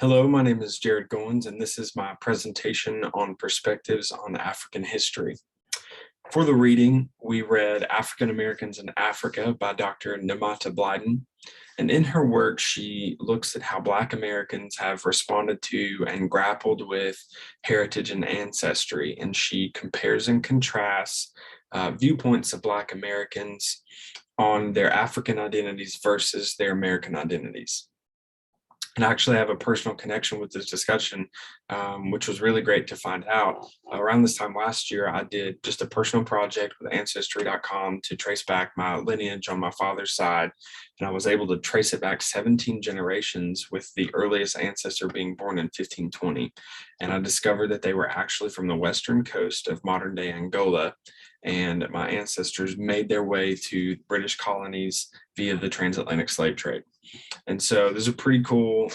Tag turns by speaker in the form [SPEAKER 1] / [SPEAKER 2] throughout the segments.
[SPEAKER 1] Hello, my name is Jared Goins, and this is my presentation on perspectives on African history. For the reading, we read African Americans in Africa by Dr. Nemata Blyden. And in her work, she looks at how Black Americans have responded to and grappled with heritage and ancestry. And she compares and contrasts viewpoints of Black Americans on their African identities versus their American identities. And I actually have a personal connection with this discussion, which was really great to find out. Around this time last year, I did just a personal project with Ancestry.com to trace back my lineage on my father's side. And I was able to trace it back 17 generations, with the earliest ancestor being born in 1520. And I discovered that they were actually from the western coast of modern day Angola. And my ancestors made their way to British colonies via the transatlantic slave trade. And so there's a pretty cool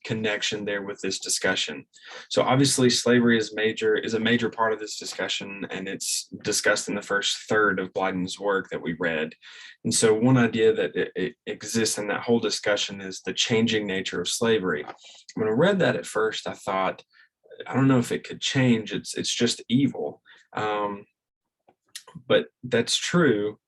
[SPEAKER 1] connection there with this discussion. So obviously slavery is a major part of this discussion, and it's discussed in the first third of Blyden's work that we read. And so one idea that it exists in that whole discussion is the changing nature of slavery. When I read that at first, I thought, I don't know if it could change. It's just evil. But that's true.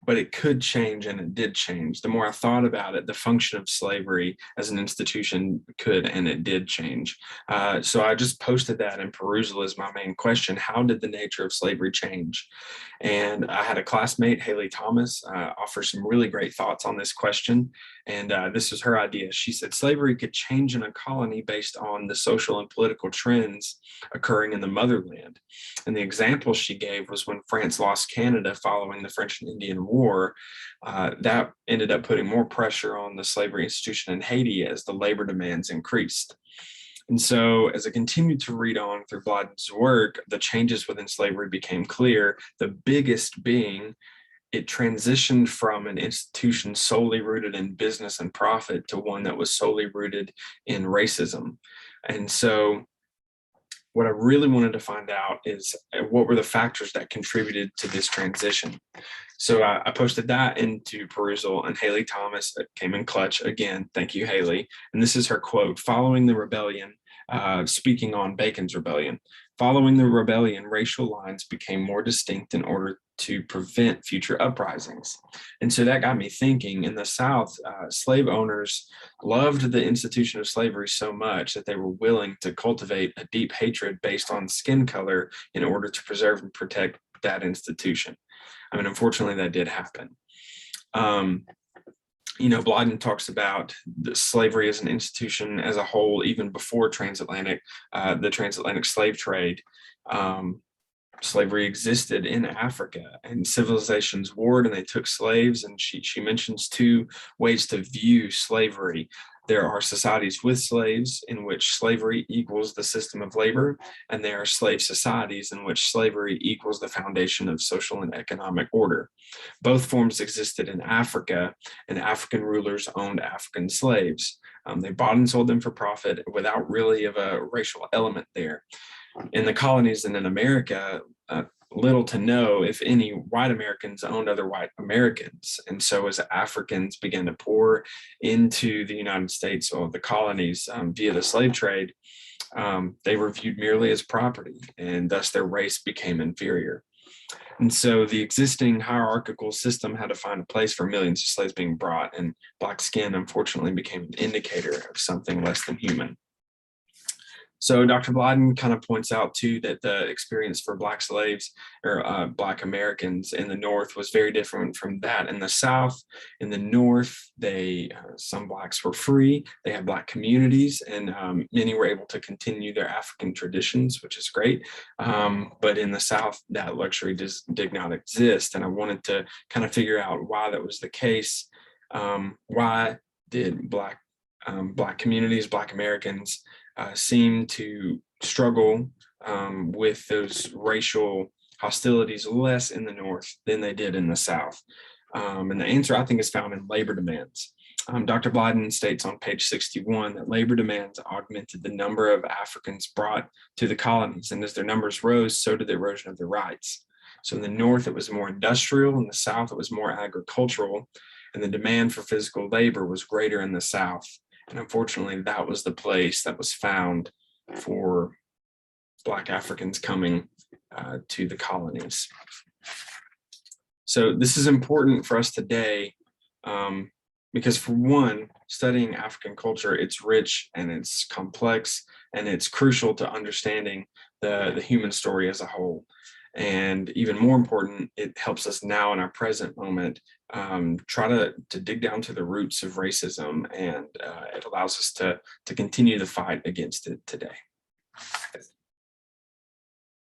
[SPEAKER 1] But it could change, and it did change. The more I thought about it, the function of slavery as an institution could, and it did change. So I just posted that in perusal as my main question: how did the nature of slavery change? And I had a classmate, Haley Thomas, offer some really great thoughts on this question. And this was her idea. She said slavery could change in a colony based on the social and political trends occurring in the motherland. And the example she gave was when France lost Canada following the French and Indian War. That ended up putting more pressure on the slavery institution in Haiti as the labor demands increased. And so as I continued to read on through Blyden's work, the changes within slavery became clear, the biggest being it transitioned from an institution solely rooted in business and profit to one that was solely rooted in racism. And so what I really wanted to find out is what were the factors that contributed to this transition. So I posted that into perusal, and Haley Thomas came in clutch again. Thank you, Haley. And this is her quote: following the rebellion, speaking on Bacon's rebellion, following the rebellion, racial lines became more distinct in order to prevent future uprisings. And so that got me thinking. In the South, slave owners loved the institution of slavery so much that they were willing to cultivate a deep hatred based on skin color in order to preserve and protect that institution. I mean, unfortunately, that did happen. Blyden talks about the slavery as an institution as a whole, even before the transatlantic slave trade. Slavery existed in Africa, and civilizations warred and they took slaves. And she mentions two ways to view slavery. There are societies with slaves in which slavery equals the system of labor, and there are slave societies in which slavery equals the foundation of social and economic order. Both forms existed in Africa, and African rulers owned African slaves. They bought and sold them for profit without really of a racial element there. In the colonies and in America, little to no, if any, white Americans owned other white Americans. And so as Africans began to pour into the United States or the colonies via the slave trade, they were viewed merely as property, and thus their race became inferior. And so the existing hierarchical system had to find a place for millions of slaves being brought, and Black skin unfortunately became an indicator of something less than human. So Dr. Blyden kind of points out too that the experience for Black slaves or Black Americans in the North was very different from that in the South. In the North, some Blacks were free. They had Black communities, and many were able to continue their African traditions, which is great. But in the South, that luxury did not exist. And I wanted to kind of figure out why that was the case. Why did Black communities, Black Americans, seem to struggle with those racial hostilities less in the North than they did in the South? And the answer, I think, is found in labor demands. Dr. Blyden states on page 61 that labor demands augmented the number of Africans brought to the colonies, and as their numbers rose, so did the erosion of their rights. So in the North, it was more industrial. In the South, it was more agricultural, and the demand for physical labor was greater in the South. And unfortunately, that was the place that was found for Black Africans coming to the colonies. So this is important for us today because, for one, studying African culture, it's rich and it's complex, and it's crucial to understanding the human story as a whole. And even more important, it helps us now in our present moment try to dig down to the roots of racism, and it allows us to continue the fight against it today.